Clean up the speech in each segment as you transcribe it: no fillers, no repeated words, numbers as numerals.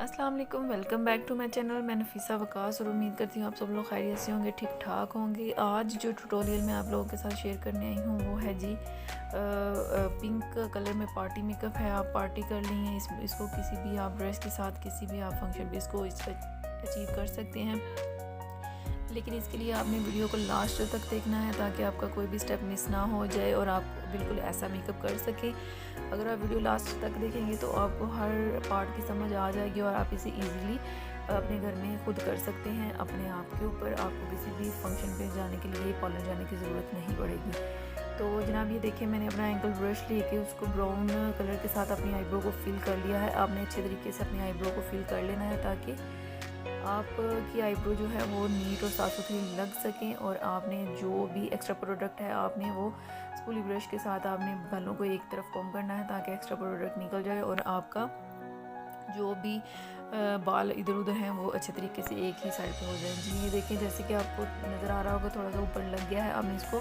अस्सलाम वालेकुम, welcome back to my channel. मैं नफीसा वकास और उम्मीद करती हूँ आप सब लोग खैरियत से होंगे, ठीक ठाक होंगे। आज जो ट्यूटोरियल मैं आप लोगों के साथ शेयर करने आई हूँ वो है जी पिंक कलर में पार्टी मेकअप है। आप पार्टी कर ली हैं, इसको किसी भी आप ड्रेस के साथ किसी भी आप फंक्शन पे इसको इस पर अचीव कर सकते हैं। लेकिन इसके लिए आपने वीडियो को लास्ट तक देखना है ताकि आपका कोई भी स्टेप मिस ना हो जाए और आप बिल्कुल ऐसा मेकअप कर सकें। अगर आप वीडियो लास्ट तक देखेंगे तो आपको हर पार्ट की समझ आ जाएगी और आप इसे इजीली अपने घर में खुद कर सकते हैं अपने आप के ऊपर। आपको किसी भी फंक्शन पे जाने के लिए पार्लर जाने की ज़रूरत नहीं पड़ेगी। तो जनाब ये देखिए, मैंने अपना एंकल ब्रश लेके उसको ब्राउन कलर के साथ अपनी आईब्रो को फिल कर लिया है। आपने अच्छे तरीके से अपनी आईब्रो को फिल कर लेना है ताकि आपकी आईब्रो जो है वो नीट और साफ़ सुथरी लग सकें। और आपने जो भी एक्स्ट्रा प्रोडक्ट है आपने वो स्पूली ब्रश के साथ आपने बालों को एक तरफ कॉम्ब करना है ताकि एक्स्ट्रा प्रोडक्ट निकल जाए और आपका जो भी बाल इधर उधर हैं वो अच्छे तरीके से एक ही साइड पे हो जाए। जी ये देखें, जैसे कि आपको नज़र आ रहा होगा थोड़ा सा ऊपर लग गया है। आपने इसको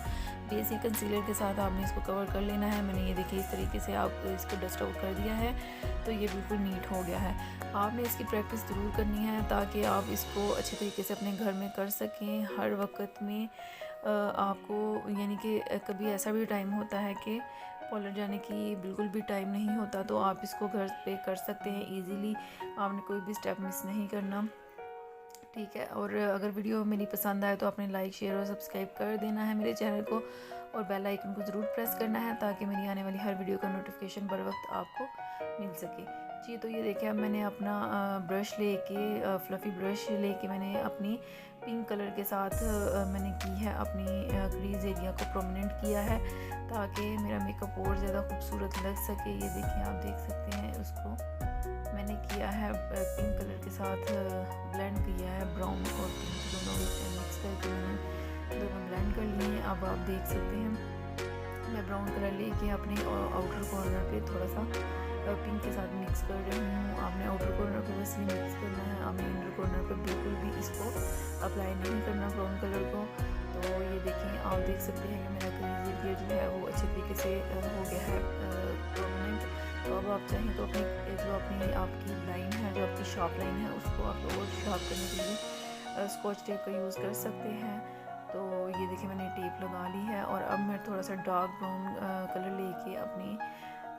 बेस या कंसीलर के साथ आपने इसको कवर कर लेना है। मैंने ये देखिए इस तरीके से आप इसको डस्ट आउट कर दिया है तो ये बिल्कुल नीट हो गया है। आपने इसकी प्रैक्टिस ज़रूर करनी है ताकि आप इसको अच्छे तरीके से अपने घर में कर सकें हर वक्त में। आपको यानी कि कभी ऐसा भी टाइम होता है कि पार्लर जाने की बिल्कुल भी टाइम नहीं होता तो आप इसको घर पे कर सकते हैं इजीली। आपने कोई भी स्टेप मिस नहीं करना, ठीक है। और अगर वीडियो मेरी पसंद आए तो आपने लाइक शेयर और सब्सक्राइब कर देना है मेरे चैनल को और बेल आइकन को ज़रूर प्रेस करना है ताकि मेरी आने वाली हर वीडियो का नोटिफिकेशन बर वक्त आपको मिल सके। जी तो ये देखिए, अब मैंने अपना ब्रश लेके फ्लफ़ी ब्रश लेके मैंने अपनी पिंक कलर के साथ मैंने की है अपनी क्रीज एरिया को प्रोमिनेंट किया है ताकि मेरा मेकअप और ज़्यादा खूबसूरत लग सके। ये देखिए, आप देख सकते हैं उसको मैंने किया है पिंक कलर के साथ ब्लेंड किया है। ब्राउन और पिंक दोनों मिक्स करके मैंने दोनों ब्लेंड कर लिए हैं। अब आप देख सकते हैं मैं ब्राउन कलर लेके अपने आउटर कॉर्नर पे थोड़ा सा पिंक के साथ मिक्स कर रही हूँ। आपने आउटर कॉर्नर पे बस ये मिक्स करना है, आपने इनर कॉर्नर पे बिल्कुल भी इसको अप्लाई नहीं करना ब्राउन कलर को। तो ये देखें, आप देख सकते हैं कि मेरा क्रीज एरिया जो है वो अच्छे तरीके से हो गया है परमानेंट। तो अब आप चाहें तो अपनी आपकी लाइन है, जो आपकी शार्प लाइन है, उसको आप और शार्प करने के लिए स्कॉच टेप का यूज़ कर सकते हैं। तो ये देखिए, मैंने टेप लगा ली है और अब मैं थोड़ा सा डार्क ब्राउन कलर लेके अपनी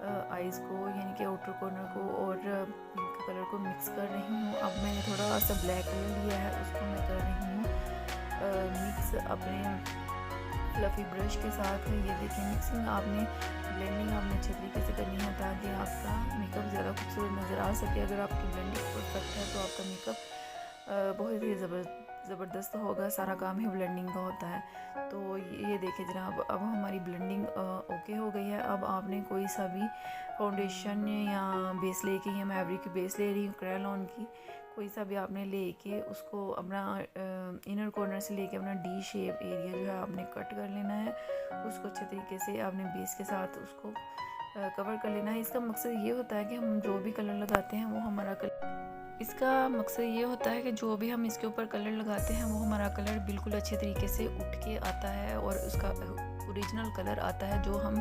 आइज़ को यानी कि आउटर कॉर्नर को और पिंक कलर को मिक्स कर रही हूँ। अब मैंने थोड़ा सा ब्लैक कलर लिया है, उसको मैं कर रही हूँ मिक्स अपने फ्लफ़ी ब्रश के साथ। ये देखिए, मिक्सिंग आपने ब्लेंडिंग आपने अच्छे तरीके से करनी है ताकि आपका मेकअप ज़्यादा खूबसूरत नज़र आ सके। अगर आपकी ब्लेंडिंग परफेक्ट है तो आपका मेकअप बहुत ही ज़बरदस्त होगा। सारा काम ही ब्लेंडिंग का होता है। तो ये देखिए जनाब, अब हमारी ब्लेंडिंग ओके हो गई है। अब आपने कोई सा भी फाउंडेशन या बेस लेके, या मैं एवरी की बेस ले रही हूँ क्रेयॉन की, कोई सा भी आपने लेके उसको अपना इनर कॉर्नर से लेके अपना डी शेप एरिया जो है आपने कट कर लेना है। उसको अच्छे तरीके से आपने बेस के साथ उसको कवर कर लेना है। इसका मकसद ये होता है कि हम जो भी कलर लगाते हैं वो हमारा इसका मकसद ये होता है कि जो भी हम इसके ऊपर कलर लगाते हैं वो हमारा कलर बिल्कुल अच्छे तरीके से उठ के आता है और उसका ओरिजिनल कलर आता है जो हम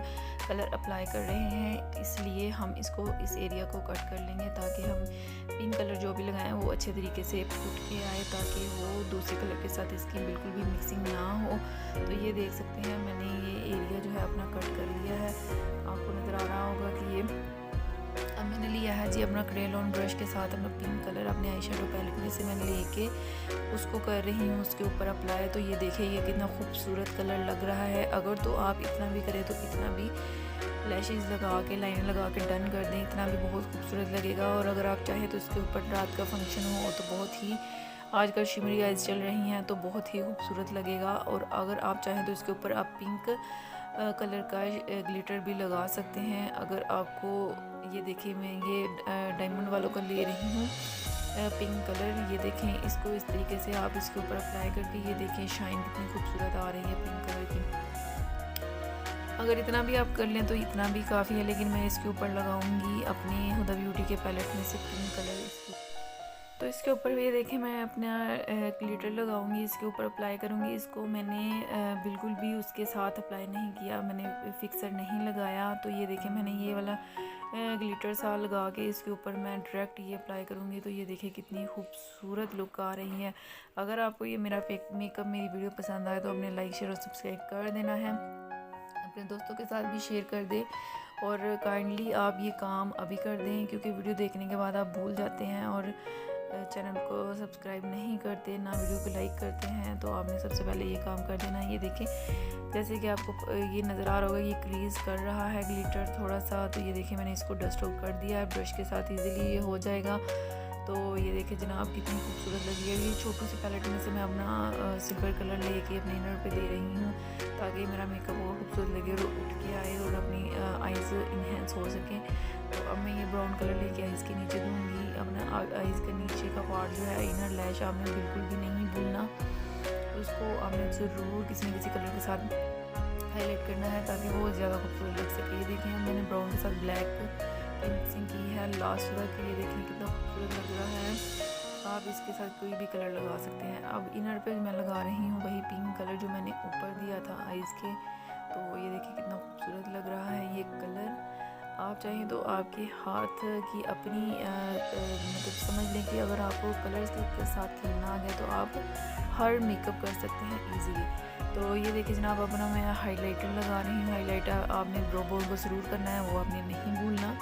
कलर अप्लाई कर रहे हैं। इसलिए हम इसको इस एरिया को कट कर लेंगे ताकि हम पिंक कलर जो भी लगाएं वो अच्छे तरीके से उठ के आए ताकि वो दूसरे कलर के साथ इसकी बिल्कुल भी मिक्सिंग ना हो। तो ये देख सकते हैं मैंने ये एरिया जो है अपना कट कर लिया है। आपको नज़र आ रहा होगा कि ये अब मैंने लिया है जी अपना क्रेयॉन ब्रश के साथ अपना पिंक कलर अपने आई शेडो पैलेट में से मैंने लेके उसको कर रही हूँ उसके ऊपर अप्लाई। तो ये देखिए, ये कितना खूबसूरत कलर लग रहा है। अगर तो आप इतना भी करें तो इतना भी लैशेज़ लगा के लाइनर लगा के डन कर दें, इतना भी बहुत खूबसूरत लगेगा। और अगर आप चाहें तो इसके ऊपर रात का फंक्शन हो तो बहुत ही, आजकल शिमरी आइज़ चल रही हैं तो बहुत ही खूबसूरत लगेगा। और अगर आप चाहें तो इसके ऊपर आप पिंक कलर का ग्लिटर भी लगा सकते हैं। अगर आपको, ये देखिए मैं ये डायमंड वालों का ले रही हूँ पिंक कलर। ये देखें, इसको इस तरीके से आप इसके ऊपर अप्लाई करके ये देखें शाइन कितनी खूबसूरत आ रही है पिंक कलर की। अगर इतना भी आप कर लें तो इतना भी काफ़ी है, लेकिन मैं इसके ऊपर लगाऊंगी अपनी हुदा ब्यूटी के पैलेट में से पिंक कलर तो इसके ऊपर ये देखें मैं अपना ग्लिटर लगाऊंगी, इसके ऊपर अप्लाई करूंगी। इसको मैंने बिल्कुल भी उसके साथ अप्लाई नहीं किया, मैंने फिक्सर नहीं लगाया। तो ये देखें, मैंने ये वाला ग्लिटर सा लगा के इसके ऊपर मैं डायरेक्ट ये अप्लाई करूँगी तो ये देखिए कितनी खूबसूरत लुक आ रही है। अगर आपको ये मेरा मेकअप मेरी वीडियो पसंद आए तो अपने लाइक शेयर और सब्सक्राइब कर देना है, अपने दोस्तों के साथ भी शेयर कर दें और काइंडली आप ये काम अभी कर दें, क्योंकि वीडियो देखने के बाद आप भूल जाते हैं और चैनल को सब्सक्राइब नहीं करते, ना वीडियो को लाइक करते हैं। तो आपने सबसे पहले ये काम कर देना है। ये देखें जैसे कि आपको ये नज़र आ रहा होगा ये क्रीज कर रहा है ग्लिटर थोड़ा सा, तो ये देखें मैंने इसको डस्ट ऑफ कर दिया है ब्रश के साथ, इजीली ये हो जाएगा। तो ये देखें जनाब कितनी खूबसूरत लगी है। ये छोटी सी पैलेट में से मैं अपना सिल्वर कलर लेके अपने इनर पे दे रही हूँ ताकि मेरा मेकअप और खूबसूरत लगे और उठ के आए और अपनी आइज़ इन्हेंस हो सकें। तो अब मैं ये ब्राउन कलर लेके आइज़ के नीचे दूँगी। अपना आइज़ के नीचे का पार्ट जो है इनर लैश आपने बिल्कुल भी नहीं भूलना, उसको आपने ज़रूर किसी न किसी कलर के साथ हाईलाइट करना है ताकि वो ज़्यादा खूबसूरत लग सके। ये देखें मैंने ब्राउन के साथ ब्लैक मिक्सिंग की है लास्ट तक। ये देखें कितना खूबसूरत लग रहा है। आप इसके साथ कोई भी कलर लगा सकते हैं। अब इनर पे मैं लगा रही हूँ वही पिंक कलर जो मैंने ऊपर दिया था आइज़ के। तो ये देखिए कितना खूबसूरत लग रहा है ये कलर। आप चाहें तो आपके हाथ की अपनी मतलब समझ लें कि अगर आपको कलर्स के साथ खेलना आ गया तो आप हर मेकअप कर सकते हैं इजीली। तो ये देखिए जनाब अपना मैं हाइलाइटर लगा रही हूँ। हाइलाइटर आपने ब्रो बोन को ज़रूर करना है, वो आपने नहीं भूलना,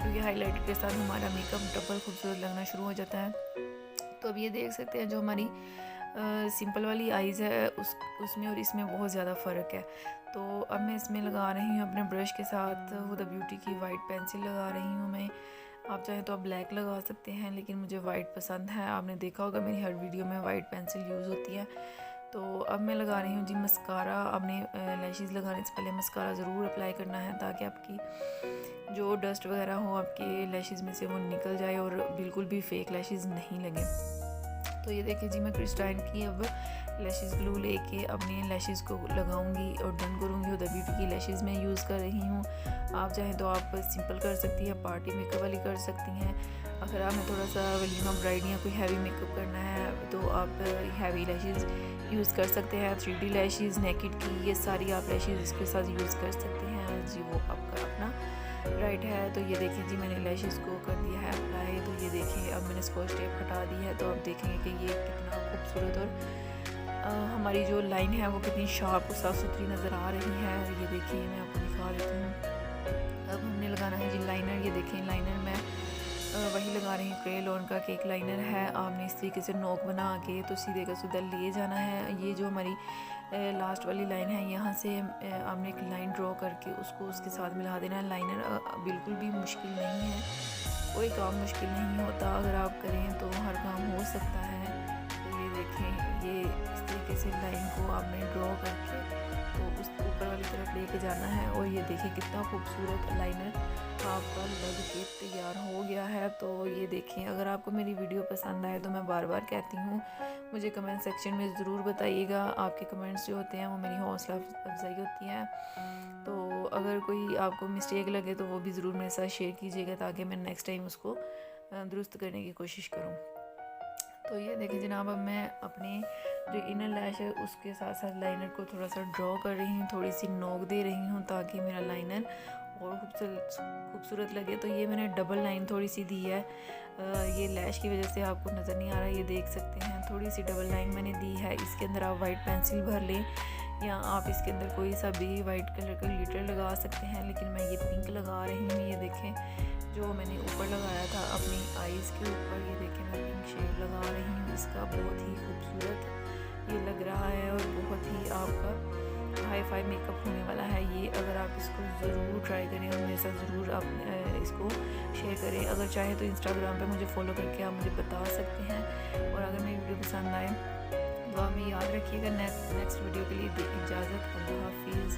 क्योंकि हाइलाइटर के साथ हमारा मेकअप डबल खूबसूरत लगना शुरू हो जाता है। तो अब ये देख सकते हैं जो हमारी सिंपल वाली आइज़ है उसमें और इसमें बहुत ज़्यादा फ़र्क है। तो अब मैं इसमें लगा रही हूँ अपने ब्रश के साथ हुदा ब्यूटी की वाइट पेंसिल लगा रही हूँ मैं। आप चाहें तो आप ब्लैक लगा सकते हैं, लेकिन मुझे वाइट पसंद है। आपने देखा होगा मेरी हर वीडियो में वाइट पेंसिल यूज़ होती है। तो अब मैं लगा रही हूँ जी मस्कारा। आपने लैशेज़ लगाने से पहले मस्कारा ज़रूर अप्लाई करना है ताकि आपकी जो डस्ट वगैरह हो आपके लैशेज़ में से वो निकल जाए और बिल्कुल भी फेक लैशेज़ नहीं लगे। तो ये देखिए जी मैं क्रिस्टाइन की अब लैशेज़ ग्लू लेके अपने लैशेज़ को लगाऊंगी और डन करूँगी। हुदा ब्यूटी की लैशेज़ मैं यूज़ कर रही हूँ। आप चाहें तो आप सिंपल कर सकती हैं, पार्टी मेकअप वाली कर सकती हैं। अगर आपने थोड़ा सा वलीमा ब्राइड या कोई हैवी मेकअप करना है तो आप हैवी लैशेज़ यूज़ कर सकते हैं। 3D लैशेज़ नेकेड की ये सारी आप लैशेज़ इसके साथ यूज़ कर सकते हैं जी, वो आपका अपना राइट है। तो ये देखिए जी मैंने लैशेज़ को कर दिया है अप्लाई। तो ये देखिए अब मैंने स्कॉच टेप हटा दी है तो आप देखेंगे कि ये कितना खूबसूरत और हमारी जो लाइन है वो कितनी शार्प और साफ़ सुथरी नज़र आ रही है। ये देखिए मैं आपको दिखा देती हूँ। अब हमने लगाना है जी लाइनर। ये देखें लाइनर मैं वही लगा रही हूँ क्रेयॉन का केक लाइनर है। आपने इस तरीके से नोक बना के तो सीधे का सीधा लिए जाना है। ये जो हमारी लास्ट वाली लाइन है यहाँ से आपने एक लाइन ड्रॉ करके उसको उसके साथ मिला देना है। लाइनर बिल्कुल भी मुश्किल नहीं है, कोई काम मुश्किल नहीं होता, अगर आप करें तो हर काम हो सकता है। तो ये देखें ये इस तरीके से लाइन को आपने ड्रॉ करके तो उस ऊपर वाली तरफ लेके जाना है। और ये देखिए कितना खूबसूरत लाइनर आपका लग के तैयार हो गया है। तो ये देखें अगर आपको मेरी वीडियो पसंद आए तो मैं बार बार कहती हूँ मुझे कमेंट सेक्शन में ज़रूर बताइएगा। आपके कमेंट्स जो होते हैं वो मेरी हौसला अफजाई होती है। तो अगर कोई आपको मिस्टेक लगे तो वो भी ज़रूर मेरे साथ शेयर कीजिएगा ताकि मैं नेक्स्ट टाइम उसको दुरुस्त करने की कोशिश करूँ। तो ये देखिए जनाब अब मैं अपने जो इनर लैश है उसके साथ साथ लाइनर को थोड़ा सा ड्रॉ कर रही हूँ, थोड़ी सी नोक दे रही हूँ ताकि मेरा लाइनर और खूबसूरत लगे। तो ये मैंने डबल लाइन थोड़ी सी दी है, ये लैश की वजह से आपको नज़र नहीं आ रहा है, ये देख सकते हैं थोड़ी सी डबल लाइन मैंने दी है। इसके अंदर आप वाइट पेंसिल भर लें या आप इसके अंदर कोई सा भी वाइट कलर का ग्लिटर लगा सकते हैं, लेकिन मैं ये पिंक लगा रही हूँ। ये देखें जो मैंने ऊपर लगाया था अपनी आइज़ के ऊपर, ये देखें मैं पिंक शेड लगा रही हूँ इसका। बहुत ही खूबसूरत ये लग रहा है और बहुत ही आपका हाई फाई मेकअप होने वाला है ये। अगर आप इसको ज़रूर ट्राई करें और मेरे साथ ज़रूर आप इसको शेयर करें। अगर चाहे तो इंस्टाग्राम पे मुझे फॉलो करके आप मुझे बता सकते हैं। और अगर मेरी वीडियो पसंद आए तो आप याद रखिएगा। नेक्स्ट वीडियो के लिए इजाज़त। अल्लाह हाफिज़।